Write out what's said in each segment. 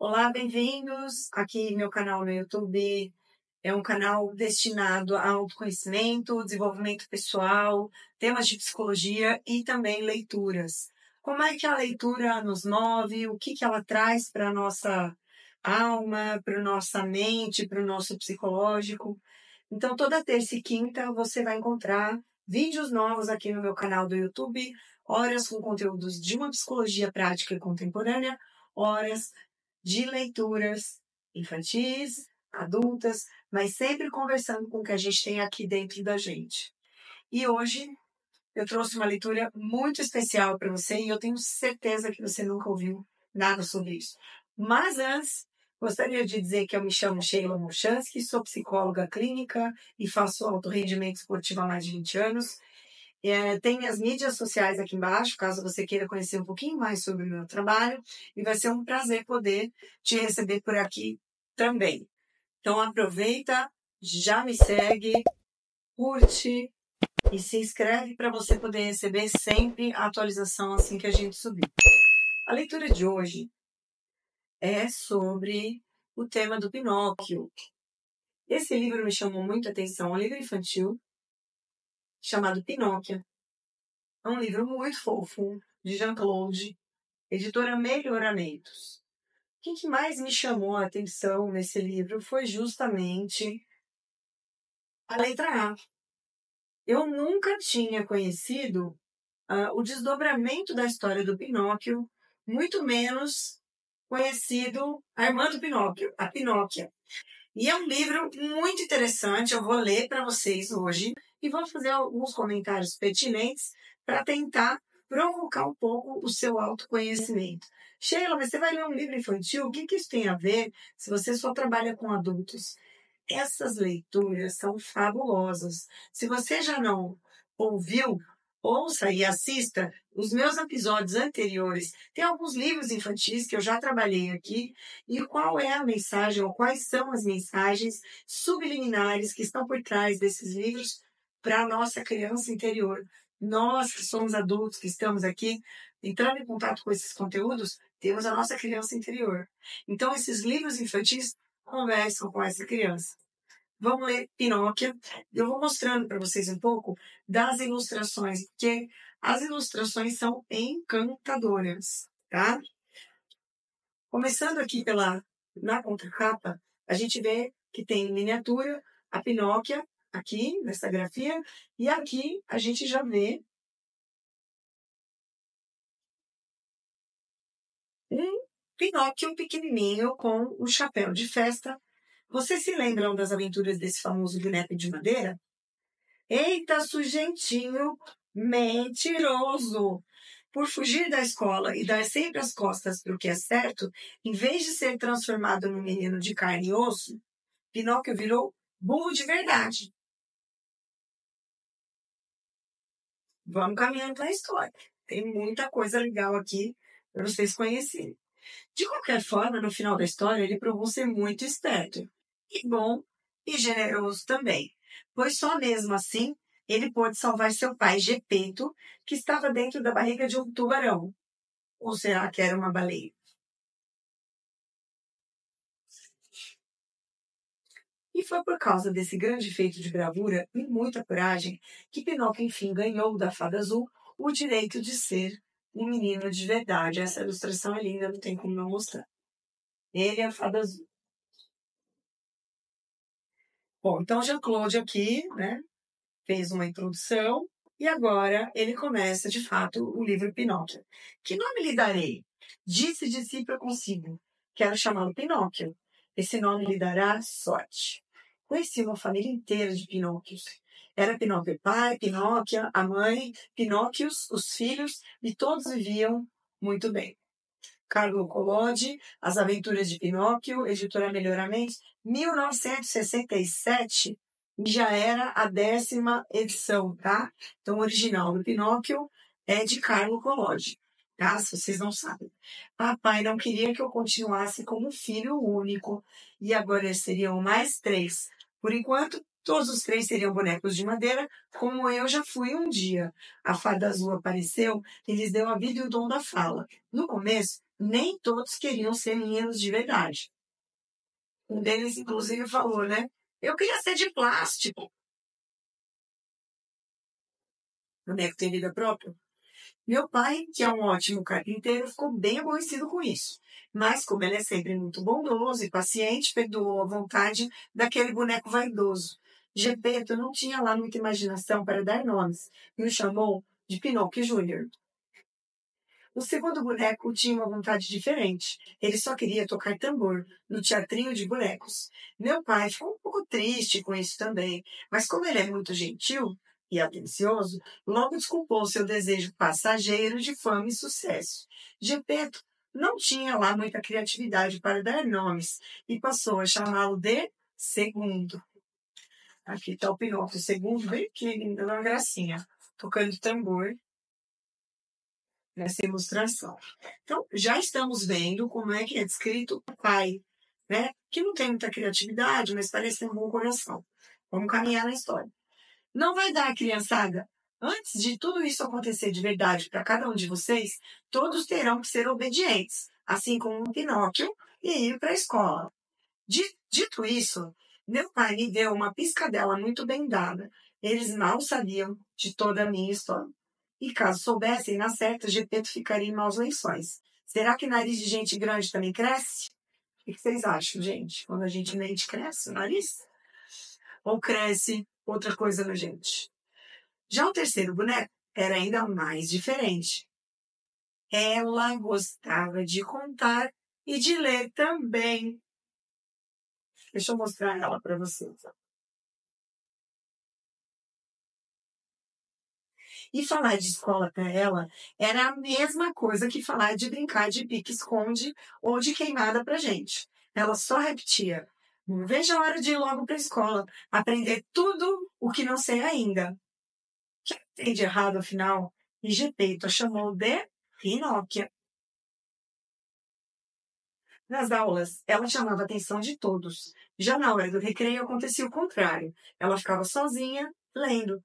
Olá, bem-vindos aqui no meu canal no YouTube. É um canal destinado a autoconhecimento, desenvolvimento pessoal, temas de psicologia e também leituras. Como é que a leitura nos move, o que ela traz para a nossa alma, para a nossa mente, para o nosso psicológico. Então, toda terça e quinta você vai encontrar vídeos novos aqui no meu canal do YouTube, horas com conteúdos de uma psicologia prática e contemporânea, horas de leituras infantis, adultas, mas sempre conversando com o que a gente tem aqui dentro da gente. E hoje eu trouxe uma leitura muito especial para você e eu tenho certeza que você nunca ouviu nada sobre isso. Mas antes, gostaria de dizer que eu me chamo Sheila Mochansky, sou psicóloga clínica e faço alto rendimento esportivo há mais de 20 anos. Tem minhas mídias sociais aqui embaixo, caso você queira conhecer um pouquinho mais sobre o meu trabalho. E vai ser um prazer poder te receber por aqui também. Então aproveita, já me segue, curte e se inscreve para você poder receber sempre a atualização assim que a gente subir. A leitura de hoje é sobre o tema do Pinóquio. Esse livro me chamou muito a atenção, é um livro infantil chamado Pinóquio. É um livro muito fofo, de Jean-Claude, editora Melhoramentos. O que mais me chamou a atenção nesse livro foi justamente a letra A. Eu nunca tinha conhecido o desdobramento da história do Pinóquio, muito menos conhecido a irmã do Pinóquio, a Pinóquia. E é um livro muito interessante, eu vou ler para vocês hoje e vou fazer alguns comentários pertinentes para tentar provocar um pouco o seu autoconhecimento. Sheila, mas você vai ler um livro infantil? O que isso tem a ver se você só trabalha com adultos? Essas leituras são fabulosas. Se você já não ouviu, ouça e assista os meus episódios anteriores. Tem alguns livros infantis que eu já trabalhei aqui. E qual é a mensagem, ou quais são as mensagens subliminares que estão por trás desses livros para a nossa criança interior? Nós que somos adultos, que estamos aqui, entrando em contato com esses conteúdos, temos a nossa criança interior. Então, esses livros infantis conversam com essa criança. Vamos ler Pinóquio. Eu vou mostrando para vocês um pouco das ilustrações, porque as ilustrações são encantadoras, tá? Começando aqui na contracapa, a gente vê que tem miniatura, a Pinóquia, aqui nessa grafia, e aqui a gente já vê um Pinóquio pequenininho com o chapéu de festa. Vocês se lembram das aventuras desse famoso boneco de madeira? Eita, sujentinho mentiroso! Por fugir da escola e dar sempre as costas para o que é certo, em vez de ser transformado num menino de carne e osso, Pinóquio virou burro de verdade. Vamos caminhando na história. Tem muita coisa legal aqui para vocês conhecerem. De qualquer forma, no final da história, ele provou ser muito esperto, e bom e generoso também, pois só mesmo assim ele pôde salvar seu pai Gepeto, que estava dentro da barriga de um tubarão. Ou será que era uma baleia? E foi por causa desse grande feito de bravura e muita coragem que Pinóquio, enfim, ganhou da Fada Azul o direito de ser um menino de verdade. Essa ilustração é linda, não tem como não mostrar. Ele é a Fada Azul. Bom, então Jean-Claude aqui, né, fez uma introdução e agora ele começa, de fato, o livro Pinóquio. Que nome lhe darei? Disse de si para consigo. Quero chamá-lo Pinóquio. Esse nome lhe dará sorte. Conheci uma família inteira de Pinóquios. Era Pinóquio o pai, Pinóquia, a mãe, Pinóquios, os filhos, e todos viviam muito bem. Carlo Collodi, As Aventuras de Pinóquio, editora Melhoramentos, 1967, já era a 10ª edição, tá? Então, o original do Pinóquio é de Carlo Collodi, tá? Se vocês não sabem. Papai não queria que eu continuasse como filho único, e agora seriam mais 3. Por enquanto, todos os 3 seriam bonecos de madeira, como eu já fui um dia. A Fada Azul apareceu e lhes deu a vida e o dom da fala. No começo, Nem todos queriam ser meninos de verdade. Um deles, inclusive, falou, né? Eu queria ser de plástico. Boneco tem vida própria. Meu pai, que é um ótimo carpinteiro, ficou bem aborrecido com isso. Mas, como ele é sempre muito bondoso e paciente, perdoou a vontade daquele boneco vaidoso. Gepeto não tinha lá muita imaginação para dar nomes e o chamou de Pinóquio Júnior. O segundo boneco tinha uma vontade diferente. Ele só queria tocar tambor no teatrinho de bonecos. Meu pai ficou um pouco triste com isso também, mas como ele é muito gentil e atencioso, logo desculpou seu desejo passageiro de fama e sucesso. Gepeto não tinha lá muita criatividade para dar nomes e passou a chamá-lo de Segundo. Aqui está o Pinóquio Segundo, bem pequenininho, dando uma gracinha, tocando tambor nessa ilustração. Então, já estamos vendo como é que é descrito o pai, né? Que não tem muita criatividade, mas parece ter um bom coração. Vamos caminhar na história. Não vai dar, criançada. Antes de tudo isso acontecer de verdade para cada um de vocês, todos terão que ser obedientes, assim como um Pinóquio, e ir para a escola. Dito isso, meu pai me deu uma piscadela muito bem dada. Eles mal sabiam de toda a minha história. E caso soubessem, na certa, Gepeto ficaria em maus lençóis. Será que nariz de gente grande também cresce? O que vocês acham, gente? Quando a gente mente, cresce o nariz? Ou cresce outra coisa na gente? Já o terceiro boneco era ainda mais diferente. Ela gostava de contar e de ler também. Deixa eu mostrar ela para vocês. E falar de escola para ela era a mesma coisa que falar de brincar de pique-esconde ou de queimada para gente. Ela só repetia: não vejo a hora de ir logo para a escola, aprender tudo o que não sei ainda. O que tem de errado, afinal? E Gepeto a chamou de Pinóquia. Nas aulas, ela chamava a atenção de todos. Já na hora do recreio acontecia o contrário. Ela ficava sozinha, lendo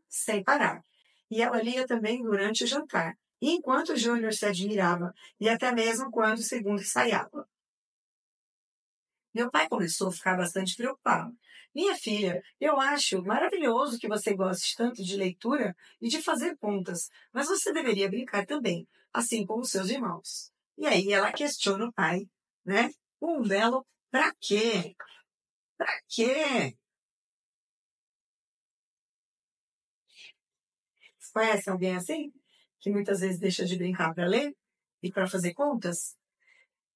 sem parar. E ela lia também durante o jantar, enquanto o Júnior se admirava, e até mesmo quando o segundo ensaiava. Meu pai começou a ficar bastante preocupado. Minha filha, eu acho maravilhoso que você goste tanto de leitura e de fazer contas, mas você deveria brincar também, assim como seus irmãos. E aí ela questiona o pai, né? Um belo pra quê? Pra quê? Conhece alguém assim? Que muitas vezes deixa de brincar para ler e para fazer contas?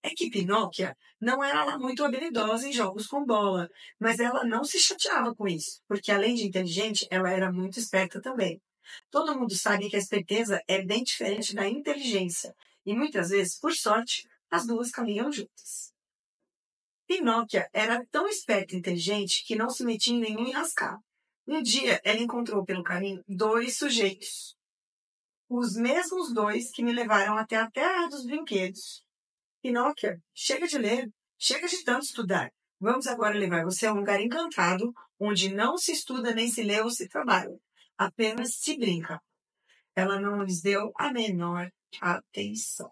É que Pinóquia não era lá muito habilidosa em jogos com bola, mas ela não se chateava com isso, porque além de inteligente, ela era muito esperta também. Todo mundo sabe que a esperteza é bem diferente da inteligência, e muitas vezes, por sorte, as duas caminham juntas. Pinóquia era tão esperta e inteligente que não se metia em nenhum enrascado. Um dia, ela encontrou pelo caminho dois sujeitos, os mesmos dois que me levaram até a terra dos brinquedos. Pinóquio, chega de ler, chega de tanto estudar. Vamos agora levar você a um lugar encantado, onde não se estuda, nem se lê ou se trabalha. Apenas se brinca. Ela não lhes deu a menor atenção.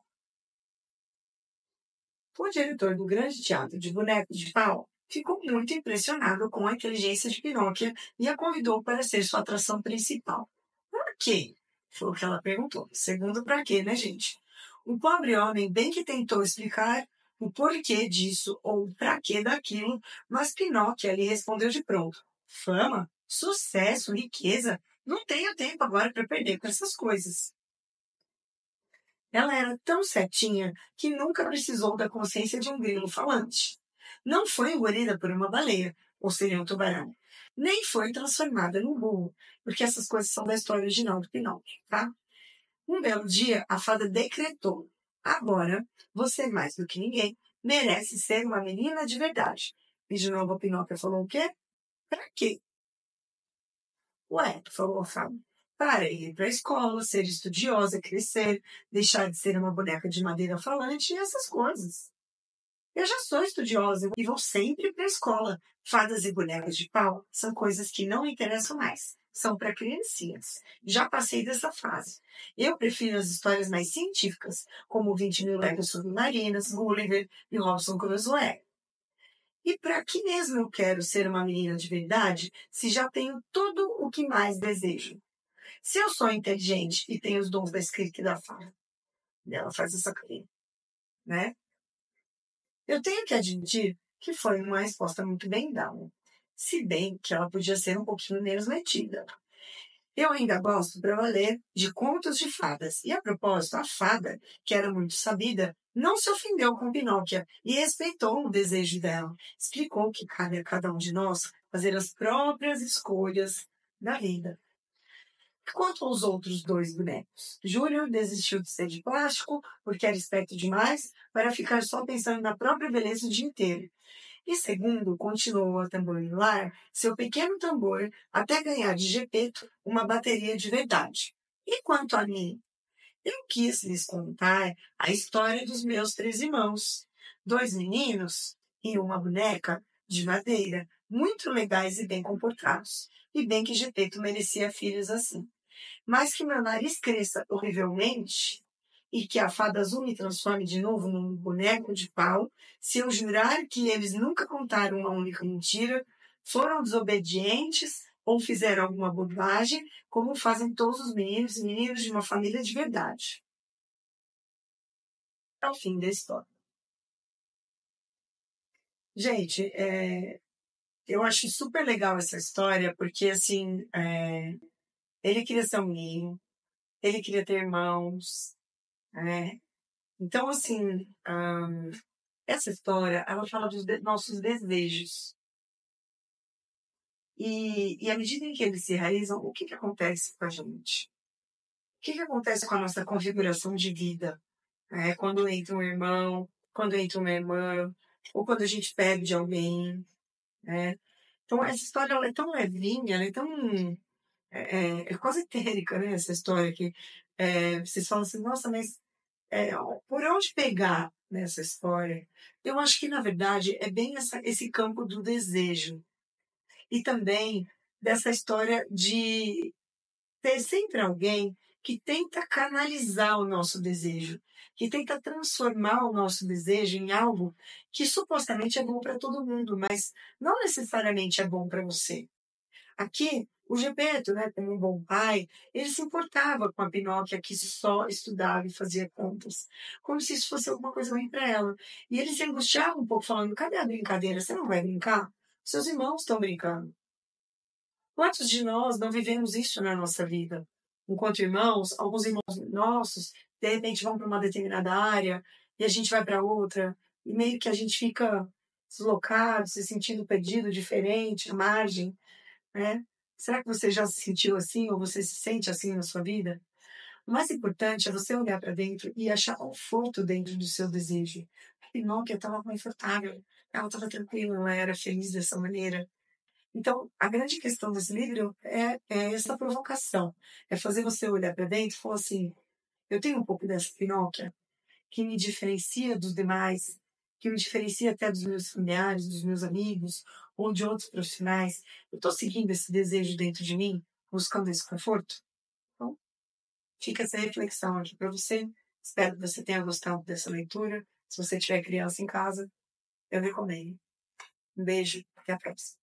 O diretor do grande teatro de bonecos de pau ficou muito impressionado com a inteligência de Pinóquio e a convidou para ser sua atração principal. Por quê? Foi o que ela perguntou. Segundo, para quê, né, gente? O pobre homem bem que tentou explicar o porquê disso ou o para quê daquilo, mas Pinóquio lhe respondeu de pronto. Fama, sucesso, riqueza, não tenho tempo agora para perder com essas coisas. Ela era tão certinha que nunca precisou da consciência de um grilo falante. Não foi engolida por uma baleia, ou seria um tubarão. Nem foi transformada num burro, porque essas coisas são da história original do Pinóquio, tá? Um belo dia, a fada decretou: agora, você mais do que ninguém merece ser uma menina de verdade. E de novo a Pinóquio falou o quê? Pra quê? Ué, falou a fada. Para ir para a escola, ser estudiosa, crescer, deixar de ser uma boneca de madeira falante e essas coisas. Eu já sou estudiosa e vou sempre para a escola. Fadas e bonecas de pau são coisas que não me interessam mais. São para criancinhas. Já passei dessa fase. Eu prefiro as histórias mais científicas, como 20 mil léguas submarinas, Gulliver e Robson Crusoe. E para que mesmo eu quero ser uma menina de verdade se já tenho tudo o que mais desejo? Se eu sou inteligente e tenho os dons da escrita e da fala, ela faz essa carinha, né? Eu tenho que admitir que foi uma resposta muito bem dada, se bem que ela podia ser um pouquinho menos metida. Eu ainda gosto para valer de contos de fadas. E a propósito, a fada, que era muito sabida, não se ofendeu com Pinóquia e respeitou o desejo dela. Explicou que cabe a cada um de nós fazer as próprias escolhas da vida. Quanto aos outros dois bonecos, Júnior desistiu de ser de plástico porque era esperto demais para ficar só pensando na própria beleza o dia inteiro. E segundo, continuou a tamborilar seu pequeno tambor até ganhar de Gepeto uma bateria de verdade. E quanto a mim, eu quis lhes contar a história dos meus três irmãos, dois meninos e uma boneca de madeira, muito legais e bem comportados. E bem que Gepeto merecia filhos assim. Mas que meu nariz cresça horrivelmente e que a fada azul me transforme de novo num boneco de pau, se eu jurar que eles nunca contaram uma única mentira, foram desobedientes ou fizeram alguma bobagem, como fazem todos os meninos e meninas de uma família de verdade. É o fim da história. Gente, eu acho super legal essa história, porque, assim, ele queria ser um menino, ele queria ter irmãos, né? Então, assim, essa história, ela fala dos nossos desejos. E à medida em que eles se realizam, o que acontece com a gente? O que acontece com a nossa configuração de vida? Quando entra um irmão, quando entra uma irmã, ou quando a gente perde alguém, né? Então, essa história ela é tão levinha, ela é tão... É quase etérica, né? Essa história que vocês falam assim, nossa, mas por onde pegar nessa história? Eu acho que, na verdade, é bem esse campo do desejo. E também dessa história de ter sempre alguém que tenta canalizar o nosso desejo, que tenta transformar o nosso desejo em algo que supostamente é bom para todo mundo, mas não necessariamente é bom para você. Aqui, o Gepeto, né, como um bom pai, ele se importava com a Pinóquia que só estudava e fazia contas, como se isso fosse alguma coisa ruim para ela. E ele se angustiava um pouco, falando: cadê a brincadeira? Você não vai brincar? Seus irmãos estão brincando. Quantos de nós não vivemos isso na nossa vida? Enquanto irmãos, alguns irmãos nossos, de repente, vão para uma determinada área e a gente vai para outra, e meio que a gente fica deslocado, se sentindo perdido, diferente, à margem, né? Será que você já se sentiu assim ou você se sente assim na sua vida? O mais importante é você olhar para dentro e achar conforto dentro do seu desejo. A Pinóquia estava confortável, ela estava tranquila, ela era feliz dessa maneira. Então, a grande questão desse livro é essa provocação. É fazer você olhar para dentro e falar assim: eu tenho um pouco dessa Pinóquia que me diferencia dos demais, que me diferencia até dos meus familiares, dos meus amigos ou de outros profissionais. Eu estou seguindo esse desejo dentro de mim, buscando esse conforto? Então, fica essa reflexão aqui para você. Espero que você tenha gostado dessa leitura. Se você tiver criança em casa, eu recomendo. Um beijo, até a próxima.